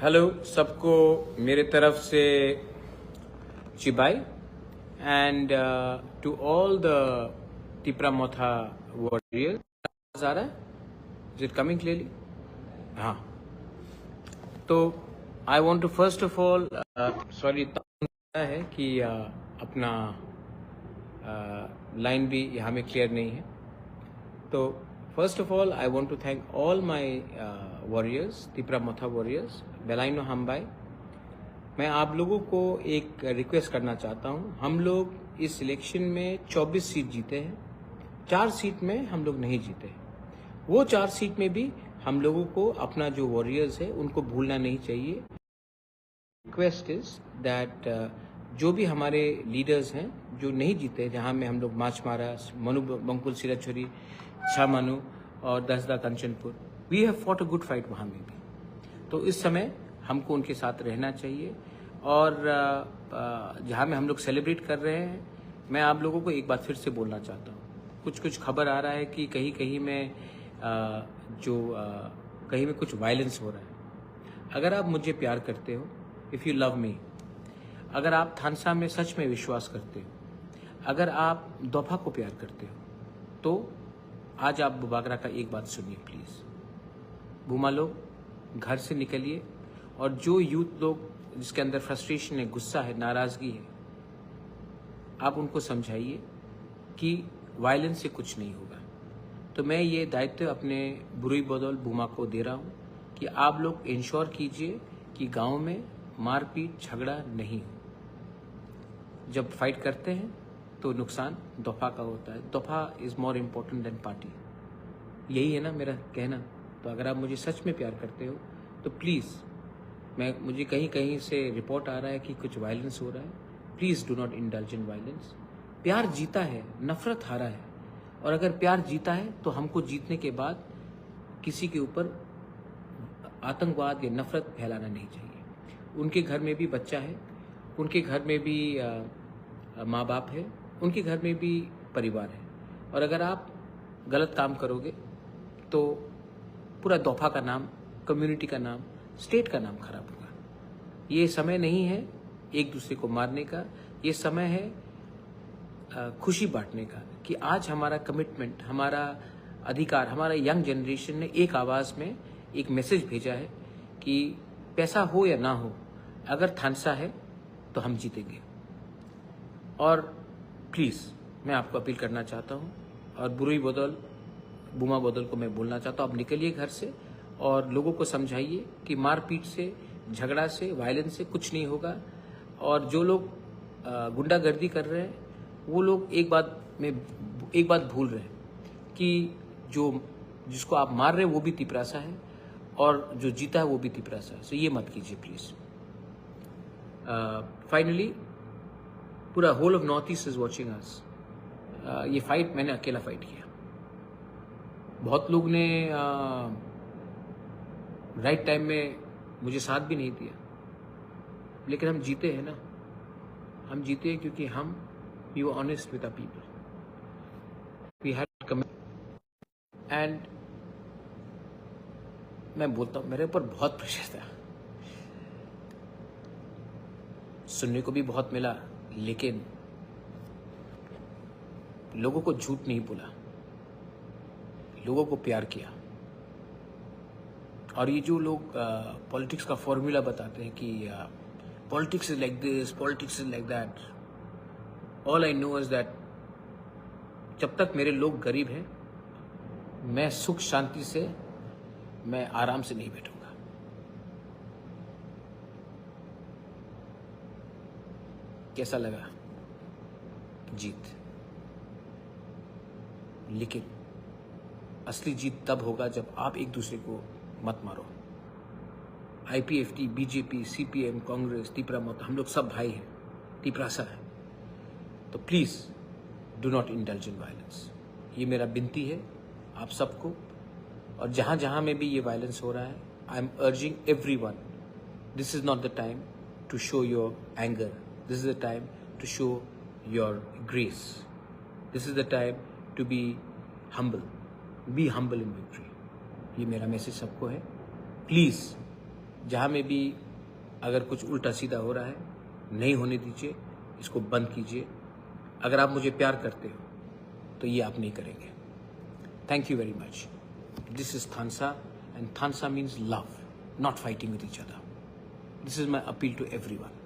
Hello सबको मेरे तरफ से चिबाई and to all the Tipra Motha warriors. आ रहा है? Is it coming clearly? हाँ, तो I want to first of all sorry है कि अपना लाइन भी यहाँ में क्लियर नहीं है। तो first of all I want to thank all my warriors, Tipra Motha warriors, बेलाइनो हमबाई। मैं आप लोगों को एक रिक्वेस्ट करना चाहता हूँ। हम लोग इस इलेक्शन में 24 सीट जीते हैं, 4 सीट में हम लोग नहीं जीते हैं। वो 4 सीट में भी हम लोगों को अपना जो वॉरियर्स है उनको भूलना नहीं चाहिए। रिक्वेस्ट इज दैट जो भी हमारे लीडर्स हैं जो नहीं जीते, जहाँ में हम लोग मार्च मारा, मनु बंकुल सिराछोरी, छा मनु और दसदा Kanchanpur, we have fought a good fight वहाँ में भी। तो इस समय हमको उनके साथ रहना चाहिए। और जहाँ में हम लोग सेलिब्रेट कर रहे हैं, मैं आप लोगों को एक बात फिर से बोलना चाहता हूँ। कुछ खबर आ रहा है कि कहीं में कहीं में कुछ वायलेंस हो रहा है। अगर आप मुझे प्यार करते हो, इफ़ यू लव मी, अगर आप थानसा में सच में विश्वास करते हो, अगर आप दोफा को प्यार करते हो, तो आज आप बुबागरा का एक बात सुनिए प्लीज़। भूमा लोग घर से निकलिए, और जो यूथ लोग जिसके अंदर फ्रस्ट्रेशन है, गुस्सा है, नाराज़गी है, आप उनको समझाइए कि वायलेंस से कुछ नहीं होगा। तो मैं ये दायित्व अपने बुरुई बदौल भूमा को दे रहा हूँ कि आप लोग इंश्योर कीजिए कि गांव में मारपीट झगड़ा नहीं हो। जब फाइट करते हैं तो नुकसान दोफा का होता है। दोफा is more important than party. यही है ना मेरा कहना। तो अगर आप मुझे सच में प्यार करते हो तो प्लीज़, मुझे कहीं से रिपोर्ट आ रहा है कि कुछ वायलेंस हो रहा है, please do not indulge in violence. प्यार जीता है, नफरत हारा है। और अगर प्यार जीता है तो हमको जीतने के बाद किसी के ऊपर आतंकवाद या नफरत फैलाना नहीं चाहिए। उनके घर में भी बच्चा है, उनके घर में भी माँ बाप है, उनके घर में भी परिवार है। और अगर आप गलत काम करोगे तो पूरा दोफा का नाम, कम्युनिटी का नाम, स्टेट का नाम खराब होगा। ये समय नहीं है एक दूसरे को मारने का, ये समय है खुशी बांटने का कि आज हमारा कमिटमेंट, हमारा अधिकार, हमारा यंग जनरेशन ने एक आवाज़ में एक मैसेज भेजा है कि पैसा हो या ना हो, अगर थानसा है तो हम जीतेंगे। और प्लीज़ मैं आपको अपील करना चाहता हूँ, और बुरुई बदौल, बूमा बदौल को मैं बोलना चाहता हूँ, आप निकलिए घर से और लोगों को समझाइए कि मारपीट से, झगड़ा से, वायलेंस से कुछ नहीं होगा। और जो लोग गुंडागर्दी कर रहे हैं, वो लोग एक बात भूल रहे हैं कि जिसको आप मार रहे हैं वो भी तिपरासा है, और जो जीता है वो भी तिपरासा है। सो ये मत कीजिए प्लीज़। फाइनली पूरा whole of north east is watching us. ये फाइट मैंने अकेला फाइट किया। बहुत लोग ने राइट टाइम में मुझे साथ भी नहीं दिया, लेकिन हम जीते हैं ना। हम जीते हैं क्योंकि हम we were honest with our people, we had commitment. And मैं बोलता हूँ, मेरे ऊपर बहुत प्रेशर था, सुनने को भी बहुत मिला, लेकिन लोगों को झूठ नहीं बोला, लोगों को प्यार किया। और ये जो लोग पॉलिटिक्स का फॉर्मूला बताते हैं कि politics is like this, politics is like that, all I know is that जब तक मेरे लोग गरीब हैं, मैं सुख शांति से, मैं आराम से नहीं बैठूंगा। कैसा लगा जीत? लेकिन असली जीत तब होगा जब आप एक दूसरे को मत मारो। IPFT, BJP, CPM, Congress, Tipra मोथा, हम लोग सब भाई हैं, तिपरासा है। तो please do not indulge in violence. ये मेरा विनती है आप सबको। और जहाँ जहाँ में भी ये वायलेंस हो रहा है, I am urging everyone, this is not the time to show your anger, this is the time to show your grace, this is the time to be humble in victory. ये मेरा message सबको है। Please जहाँ में भी अगर कुछ उल्टा सीधा हो रहा है, नहीं होने दीजिए, इसको बंद कीजिए। अगर आप मुझे प्यार करते हो तो ये आप नहीं करेंगे। Thank you very much. This is Thansa and Thansa means love, not fighting with each other. This is my appeal to everyone.